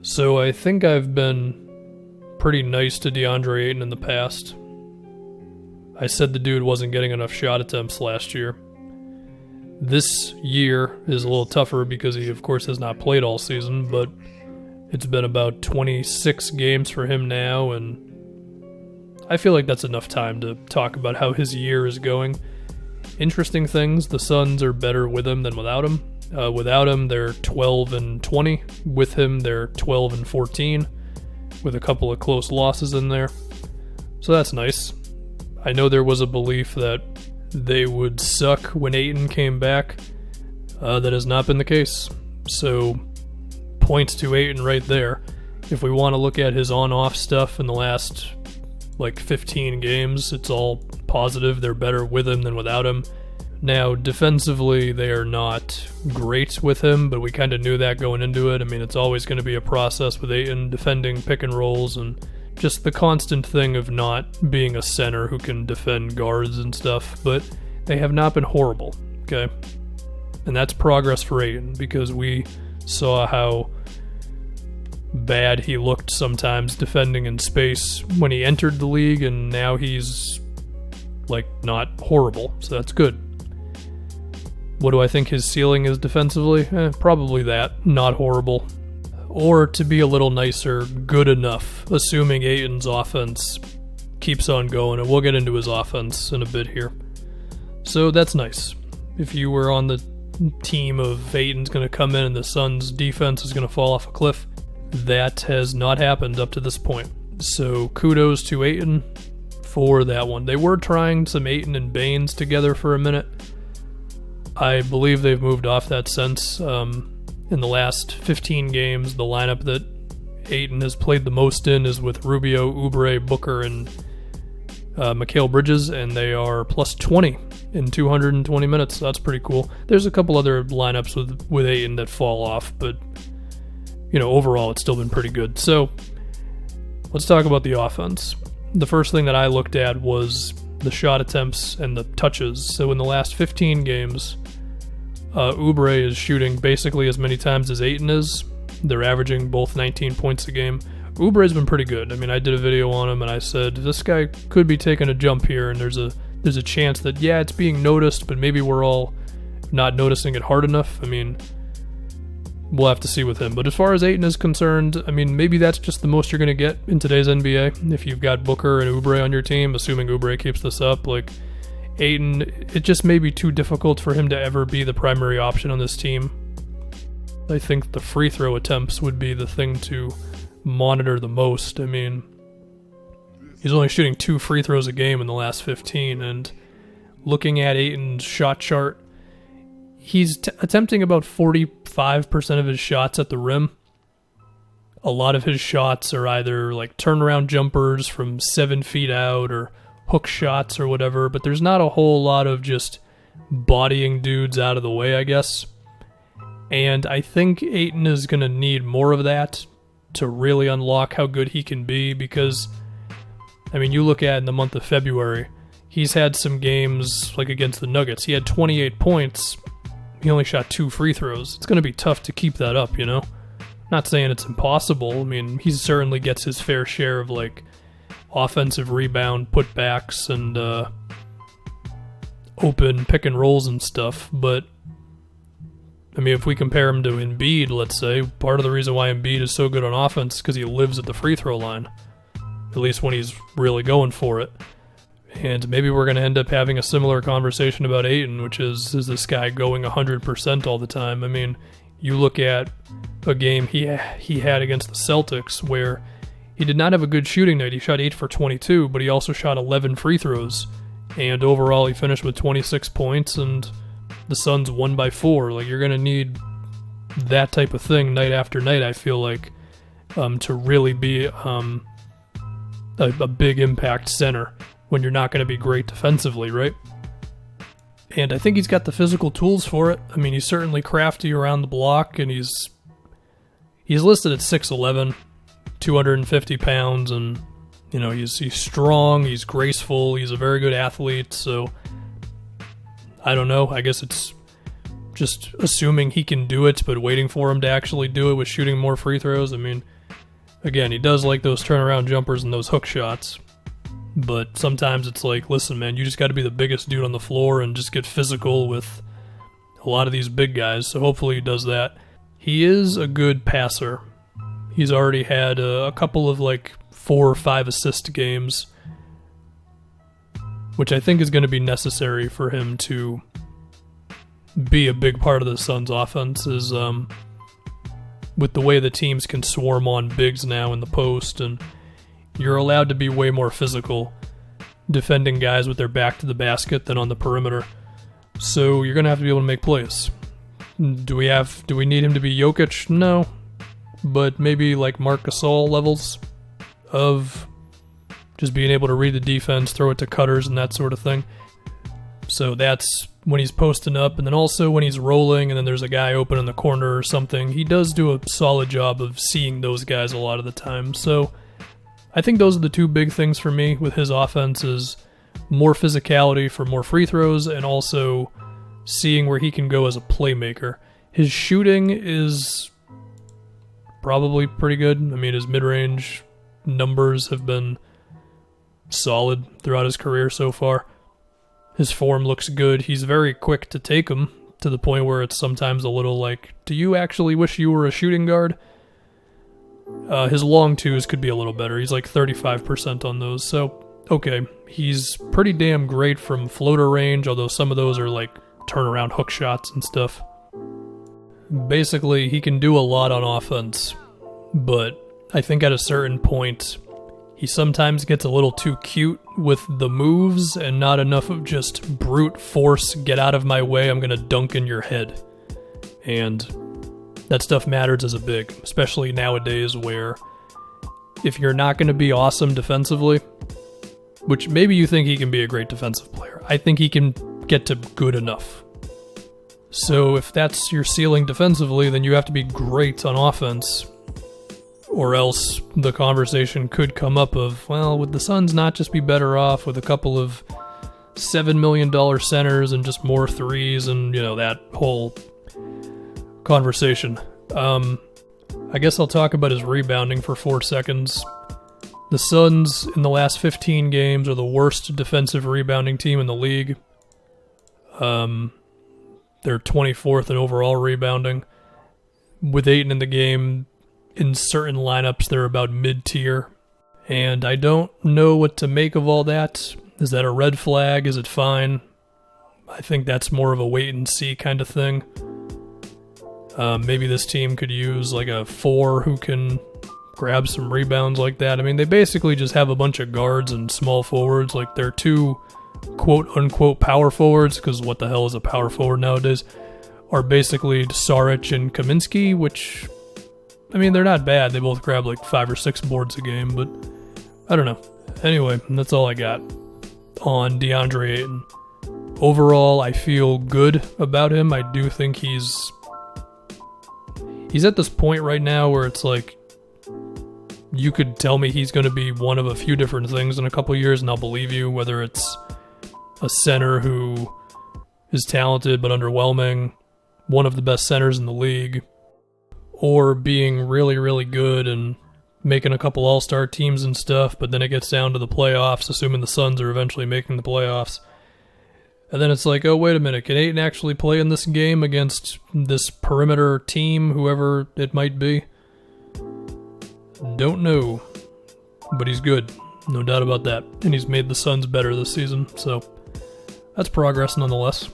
So I think I've been pretty nice to Deandre Ayton in the past. I said the dude wasn't getting enough shot attempts last year. This year is a little tougher because he, of course, has not played all season, but it's been about 26 games for him now, and I feel like that's enough time to talk about how his year is going. Interesting things, the Suns are better with him than without him. Without him, they're 12-20. With him, they're 12-14, with a couple of close losses in there. So that's nice. I know there was a belief that they would suck when Ayton came back. That has not been the case. So, points to Ayton right there. If we want to look at his on-off stuff in the last, 15 games, it's all positive. They're better with him than without him. Now, defensively, they are not great with him, but we kind of knew that going into it. I mean, it's always going to be a process with Ayton defending pick and rolls and just the constant thing of not being a center who can defend guards and stuff, but they have not been horrible, okay? And that's progress for Ayton, because we saw how bad he looked sometimes defending in space when he entered the league, and now he's, not horrible, so that's good. What do I think his ceiling is defensively? Probably that, not horrible. Or, to be a little nicer, good enough, assuming Ayton's offense keeps on going, and we'll get into his offense in a bit here. So that's nice. If you were on the team of Ayton's going to come in and the Suns' defense is going to fall off a cliff, that has not happened up to this point. So kudos to Ayton for that one. They were trying some Ayton and Baines together for a minute. I believe they've moved off that since. In the last 15 games, the lineup that Ayton has played the most in is with Rubio, Oubre, Booker, and Mikal Bridges, and they are plus 20 in 220 minutes. That's pretty cool. There's a couple other lineups with Ayton that fall off, but overall it's still been pretty good. So let's talk about the offense. The first thing that I looked at was the shot attempts and the touches. So in the last 15 games, Oubre is shooting basically as many times as Ayton is. They're averaging both 19 points a game. Oubre's been pretty good. I mean, I did a video on him and I said, this guy could be taking a jump here, and there's a chance that, it's being noticed, but maybe we're all not noticing it hard enough. I mean, we'll have to see with him. But as far as Ayton is concerned, I mean, maybe that's just the most you're going to get in today's NBA. If you've got Booker and Oubre on your team, assuming Oubre keeps this up, Ayton, it just may be too difficult for him to ever be the primary option on this team. I think the free throw attempts would be the thing to monitor the most. I mean, he's only shooting 2 free throws a game in the last 15, and looking at Ayton's shot chart, he's attempting about 45% of his shots at the rim. A lot of his shots are either turnaround jumpers from 7 feet out or hook shots or whatever, but there's not a whole lot of just bodying dudes out of the way, I guess. And I think Ayton is going to need more of that to really unlock how good he can be, because, I mean, you look at in the month of February, he's had some games against the Nuggets. He had 28 points. He only shot 2 free throws. It's going to be tough to keep that up, Not saying it's impossible. I mean, he certainly gets his fair share of, offensive rebound putbacks and open pick and rolls and stuff, but I mean, if we compare him to Embiid, let's say, part of the reason why Embiid is so good on offense is because he lives at the free throw line, at least when he's really going for it. And maybe we're going to end up having a similar conversation about Ayton, which is this guy going 100% all the time? I mean, you look at a game he had against the Celtics where he did not have a good shooting night. He shot 8 for 22, but he also shot 11 free throws. And overall, he finished with 26 points, and the Suns won by 4. You're going to need that type of thing night after night, I feel like, to really be a big impact center when you're not going to be great defensively, right? And I think he's got the physical tools for it. I mean, he's certainly crafty around the block, and he's listed at 6'11", 250 pounds, and he's strong, he's graceful, he's a very good athlete. So I don't know, I guess it's just assuming he can do it, but waiting for him to actually do it with shooting more free throws. I mean, Again, he does like those turnaround jumpers and those hook shots. But sometimes it's like, listen, man, you just got to be the biggest dude on the floor and just get physical with a lot of these big guys. So hopefully he does that. He is a good passer. He's already had a couple of like 4 or 5 assist games, which I think is going to be necessary for him to be a big part of the Suns' offense. Is with the way the teams can swarm on bigs now in the post, and you're allowed to be way more physical defending guys with their back to the basket than on the perimeter. So you're going to have to be able to make plays. Do we need him to be Jokic? No. But maybe like Marc Gasol levels of just being able to read the defense, throw it to cutters and that sort of thing. So that's when he's posting up, and then also when he's rolling and then there's a guy open in the corner or something. He does do a solid job of seeing those guys a lot of the time. So I think those are the 2 big things for me with his offense, is more physicality for more free throws and also seeing where he can go as a playmaker. His shooting is probably pretty good. I mean, his mid-range numbers have been solid throughout his career so far. His form looks good. He's very quick to take them, to the point where it's sometimes a little like, do you actually wish you were a shooting guard? His long twos could be a little better. He's like 35% on those. So, okay, he's pretty damn great from floater range, although some of those are like turnaround hook shots and stuff. Basically, he can do a lot on offense, but I think at a certain point, he sometimes gets a little too cute with the moves and not enough of just brute force, get out of my way, I'm going to dunk in your head. And that stuff matters as a big, especially nowadays where if you're not going to be awesome defensively, which maybe you think he can be a great defensive player, I think he can get to good enough. So if that's your ceiling defensively, then you have to be great on offense, or else the conversation could come up of, well, would the Suns not just be better off with a couple of $7 million centers and just more threes and, that whole conversation. I guess I'll talk about his rebounding for 4 seconds. The Suns in the last 15 games are the worst defensive rebounding team in the league. They're 24th in overall rebounding. With Ayton in the game, in certain lineups, they're about mid-tier. And I don't know what to make of all that. Is that a red flag? Is it fine? I think that's more of a wait-and-see kind of thing. Maybe this team could use like a 4 who can grab some rebounds like that. I mean, they basically just have a bunch of guards and small forwards. Like, they're 2 quote-unquote power forwards, because what the hell is a power forward nowadays, are basically Saric and Kaminsky, which, I mean, they're not bad. They both grab like 5 or 6 boards a game, but I don't know. Anyway, that's all I got on Deandre Ayton. Overall, I feel good about him. I do think he's at this point right now where it's like, you could tell me he's going to be one of a few different things in a couple years, and I'll believe you, whether it's a center who is talented but underwhelming, one of the best centers in the league, or being really, really good and making a couple all-star teams and stuff, but then it gets down to the playoffs, assuming the Suns are eventually making the playoffs. And then it's like, oh, wait a minute, can Ayton actually play in this game against this perimeter team, whoever it might be? Don't know, but he's good, no doubt about that. And he's made the Suns better this season, so that's progress nonetheless.